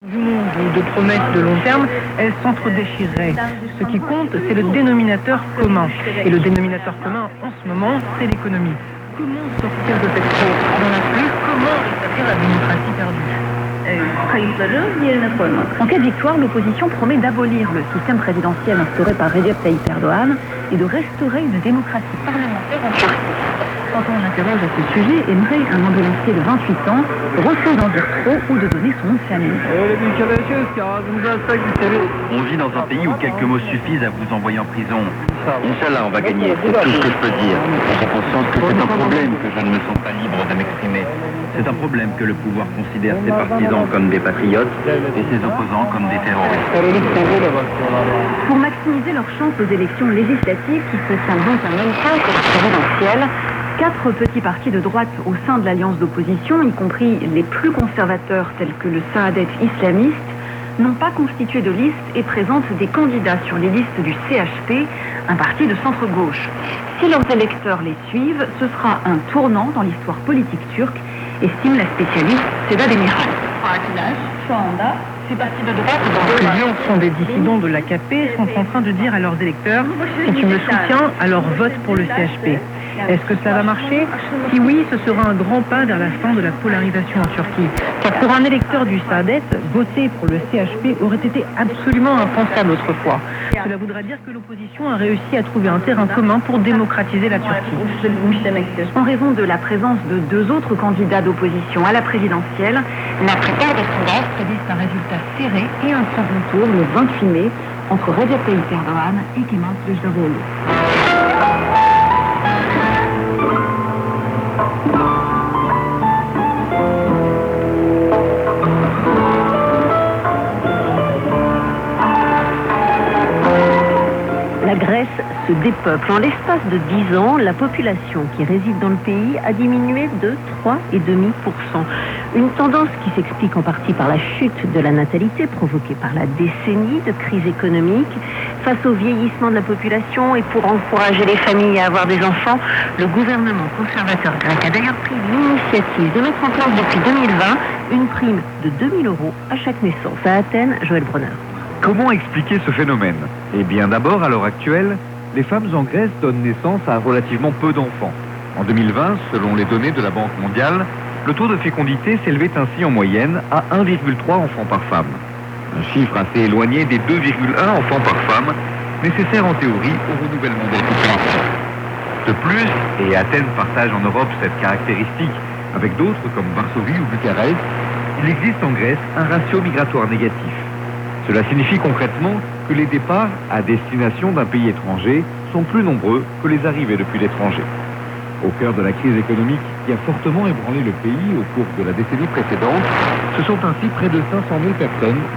Du monde de promesses de long terme, elles s'entre-déchireraient. Ce qui compte, c'est le dénominateur commun. Et le dénominateur commun, en ce moment, c'est l'économie. Comment sortir de cette course dans la pluie? Comment rétablir la démocratie perdue? En cas de victoire, l'opposition promet d'abolir le système présidentiel instauré par Recep Tayyip Erdogan et de restaurer une démocratie parlementaire en Turquie. Quand on l'interroge à ce sujet, Emre, un ambulancier de 28 ans, refuse d'en dire trop ou de donner son nom de famille. On vit dans un pays où quelques mots suffisent à vous envoyer en prison. Inch'Allah, on va gagner, c'est tout ce que je peux dire. J'ai conscience que c'est un problème que je ne me sens pas libre de m'exprimer. C'est un problème que le pouvoir considère ses partisans comme des patriotes et ses opposants comme des terroristes. Pour maximiser leurs chances aux élections législatives qui se tiendront en même temps que la présidentielle, 4 petits partis de droite au sein de l'alliance d'opposition, y compris les plus conservateurs tels que le Saadet islamiste, n'ont pas constitué de liste et présentent des candidats sur les listes du CHP, un parti de centre-gauche. Si leurs électeurs les suivent, ce sera un tournant dans l'histoire politique turque, estime la spécialiste Seda Demirel. Ces partis de droite dont sont des dissidents de l'AKP sont en train de dire à leurs électeurs « Si tu me soutiens, alors vote pour le CHP ». Est-ce que ça va marcher? Si oui, ce sera un grand pas vers la fin de la polarisation en Turquie. Car pour un électeur du Saadet, voter pour le CHP aurait été absolument impensable autrefois. Cela voudrait dire que l'opposition a réussi à trouver un terrain commun pour démocratiser la Turquie. En raison de la présence de 2 autres candidats d'opposition à la présidentielle, la plupart des sondages prédisent un résultat serré et un second tour le 28 mai entre Recep Tayyip Erdogan et Kemal Kılıçdaroğlu. La Grèce se dépeuple. En l'espace de 10 ans, la population qui réside dans le pays a diminué de 3,5%. Une tendance qui s'explique en partie par la chute de la natalité provoquée par la décennie de crise économique. Face au vieillissement de la population et pour encourager les familles à avoir des enfants, le gouvernement conservateur grec a d'ailleurs pris l'initiative de mettre en place depuis 2020 une prime de 2 000 € à chaque naissance. À Athènes, Joël Brunner. Comment expliquer ce phénomène? Eh bien d'abord, à l'heure actuelle, les femmes en Grèce donnent naissance à relativement peu d'enfants. En 2020, selon les données de la Banque mondiale, le taux de fécondité s'élevait ainsi en moyenne à 1,3 enfants par femme. Un chiffre assez éloigné des 2,1 enfants par femme, nécessaire en théorie au renouvellement de la population. De plus, et Athènes partage en Europe cette caractéristique avec d'autres comme Varsovie ou Bucarest, il existe en Grèce un ratio migratoire négatif. Cela signifie concrètement que les départs à destination d'un pays étranger sont plus nombreux que les arrivées depuis l'étranger. Au cœur de la crise économique qui a fortement ébranlé le pays au cours de la décennie précédente, ce sont ainsi près de 500 000 personnes